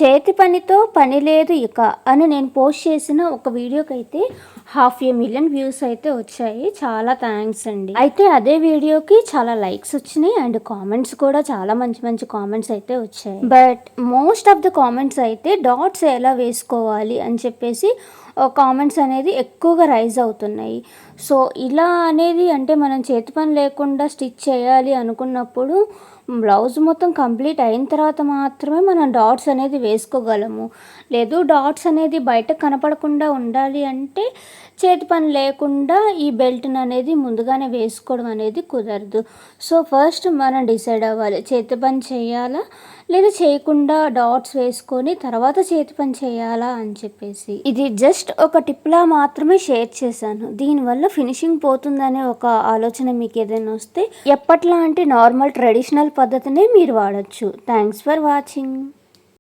చేతి పనితో పని లేదు ఇక అని నేను పోస్ట్ చేసిన ఒక వీడియోకైతే 500,000 వ్యూస్ అయితే వచ్చాయి. చాలా థ్యాంక్స్ అండి. అయితే అదే వీడియోకి చాలా లైక్స్ వచ్చినాయి అండ్ కామెంట్స్ కూడా చాలా మంచి మంచి కామెంట్స్ అయితే వచ్చాయి. But most of the comments అయితే డాట్స్ ఎలా వేసుకోవాలి అని చెప్పేసి కామెంట్స్ అనేది ఎక్కువగా రైజ్ అవుతున్నాయి. సో ఇలా అనేది అంటే మనం చేతి పని లేకుండా స్టిచ్ చేయాలి అనుకున్నప్పుడు బ్లౌజ్ మొత్తం కంప్లీట్ అయిన తర్వాత మాత్రమే మనం డాట్స్ అనేది వేసుకోగలము. లేదు డాట్స్ అనేది బయట కనపడకుండా ఉండాలి అంటే చేతి పని లేకుండా ఈ బెల్ట్ని అనేది ముందుగానే వేసుకోవడం అనేది కుదరదు. సో ఫస్ట్ మనం డిసైడ్ అవ్వాలి, చేతి పని చేయాలా లేదా చేయకుండా డాట్స్ వేసుకొని తర్వాత చేతి పని చేయాలా అని చెప్పేసి. ఇది జస్ట్ ఒక టిప్లా మాత్రమే షేర్ చేశాను. దీనివల్ల ఫినిషింగ్ పోతుందనే ఒక ఆలోచన మీకు ఏదైనా వస్తే ఎప్పట్లాంటి నార్మల్ ట్రెడిషనల్ పద్ధతినే మీరు వాడచ్చు. Thanks for watching.